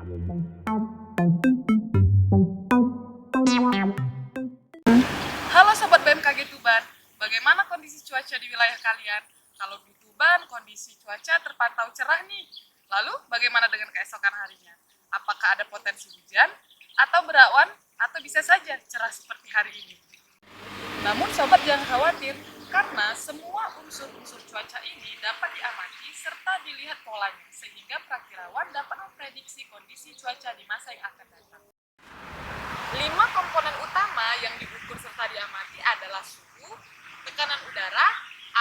Halo Sobat BMKG Tuban, bagaimana kondisi cuaca di wilayah kalian? Kalau di Tuban, kondisi cuaca terpantau cerah nih. Lalu, bagaimana dengan keesokan harinya? Apakah ada potensi hujan, atau berawan, atau bisa saja cerah seperti hari ini? Namun Sobat jangan khawatir, karena semua unsur-unsur cuaca ini dapat diamati serta dilihat polanya, sehingga prakirawan dapat memprediksi kondisi cuaca di masa yang akan datang. 5 komponen utama yang diukur serta diamati adalah suhu, tekanan udara,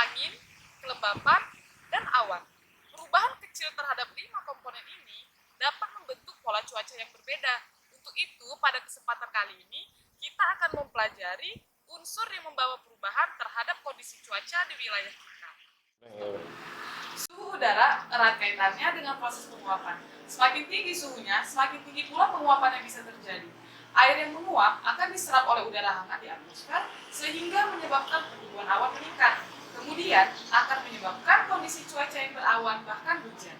angin, kelembapan, dan awan. Perubahan kecil terhadap 5 komponen ini dapat membentuk pola cuaca yang berbeda. Untuk itu, pada kesempatan kali ini, kita akan mempelajari unsur yang membawa perubahan terhadap kondisi cuaca di wilayah kita. Suhu udara erat kaitannya dengan proses penguapan. Semakin tinggi suhunya, semakin tinggi pula penguapan yang bisa terjadi. Air yang menguap akan diserap oleh udara hangat di atmosfer sehingga menyebabkan pertumbuhan awan meningkat. Kemudian akan menyebabkan kondisi cuaca yang berawan bahkan hujan.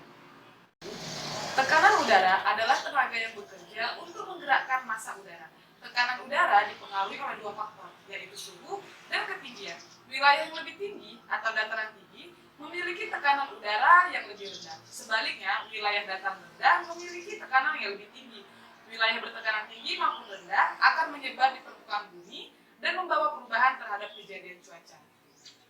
Tekanan udara adalah tenaga yang bekerja untuk menggerakkan massa udara. Tekanan udara dipengaruhi oleh 2 faktor, yaitu suhu dan ketinggian. Wilayah yang lebih tinggi atau dataran tinggi memiliki tekanan udara yang lebih rendah. Sebaliknya, wilayah dataran rendah memiliki tekanan yang lebih tinggi. Wilayah bertekanan tinggi maupun rendah akan menyebar di permukaan bumi dan membawa perubahan terhadap kejadian cuaca.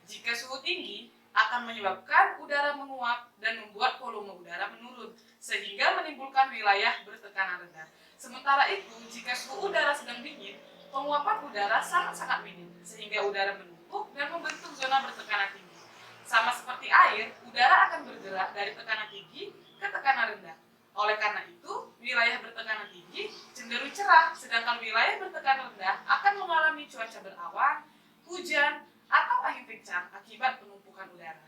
Jika suhu tinggi, akan menyebabkan udara menguap dan membuat volume udara menurun, sehingga menimbulkan wilayah bertekanan rendah. Sementara itu, jika suhu udara sedang dingin, penguapan udara sangat-sangat minim, sehingga udara menumpuk dan membentuk zona bertekanan tinggi. Sama seperti air, udara akan bergerak dari tekanan tinggi ke tekanan rendah. Oleh karena itu, wilayah bertekanan tinggi cenderung cerah, sedangkan wilayah bertekanan rendah akan mengalami cuaca berawan, hujan, atau angin kencang akibat penumpukan udara.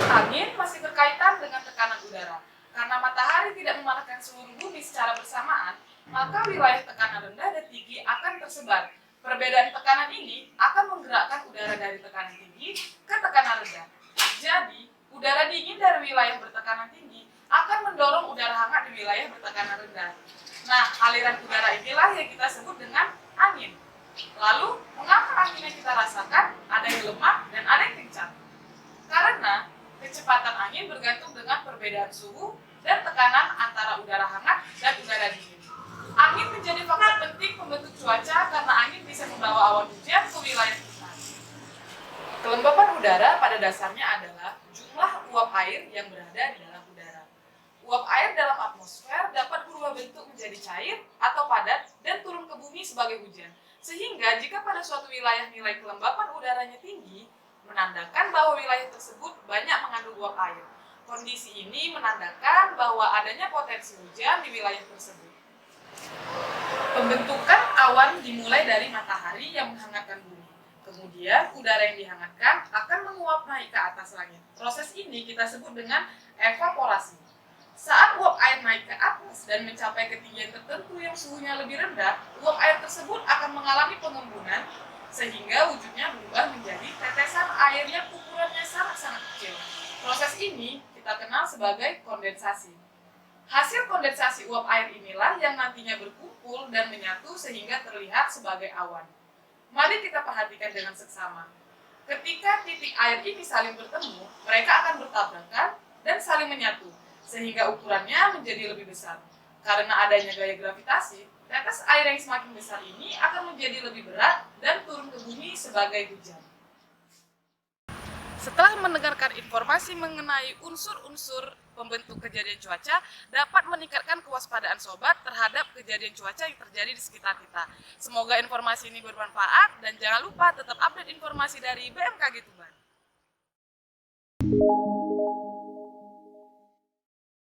Angin masih berkaitan dengan tekanan udara. Karena matahari tidak memanaskan seluruh bumi secara bersamaan, maka wilayah tekanan rendah dan tinggi akan tersebar. Perbedaan tekanan ini akan menggerakkan udara dari tekanan tinggi ke tekanan rendah. Jadi, udara dingin dari wilayah bertekanan tinggi akan mendorong udara hangat di wilayah bertekanan rendah. Nah, aliran udara inilah yang kita sebut dengan angin. Lalu, mengapa angin yang kita rasakan ada yang lemah dan ada yang kencang? Karena kecepatan angin bergantung dengan perbedaan suhu dan tekanan antara udara hangat dan udara dingin. Angin menjadi faktor penting pembentuk cuaca karena angin bisa membawa awan hujan ke wilayah kita. Kelembapan udara pada dasarnya adalah jumlah uap air yang berada di dalam udara. Uap air dalam atmosfer dapat berubah bentuk menjadi cair atau padat dan turun ke bumi sebagai hujan. Sehingga jika pada suatu wilayah nilai kelembapan udaranya tinggi, menandakan bahwa wilayah tersebut banyak mengandung uap air. Kondisi ini menandakan bahwa adanya potensi hujan di wilayah tersebut. Pembentukan awan dimulai dari matahari yang menghangatkan bumi. Kemudian udara yang dihangatkan akan menguap naik ke atas langit. Proses ini kita sebut dengan evaporasi. Saat uap air naik ke atas dan mencapai ketinggian tertentu yang suhunya lebih rendah, uap air tersebut akan mengalami pengembunan sehingga wujudnya berubah menjadi tetesan air yang ukurannya sangat-sangat kecil. Proses ini kita kenal sebagai kondensasi. Hasil kondensasi uap air inilah yang nantinya berkumpul dan menyatu sehingga terlihat sebagai awan. Mari kita perhatikan dengan seksama. Ketika titik air ini saling bertemu, mereka akan bertabrakan dan saling menyatu, sehingga ukurannya menjadi lebih besar. Karena adanya gaya gravitasi, tetes air yang semakin besar ini akan menjadi lebih berat dan turun ke bumi sebagai hujan. Setelah mendengarkan informasi mengenai unsur-unsur pembentuk kejadian cuaca, dapat meningkatkan kewaspadaan sobat terhadap kejadian cuaca yang terjadi di sekitar kita. Semoga informasi ini bermanfaat dan jangan lupa tetap update informasi dari BMKG Tuban.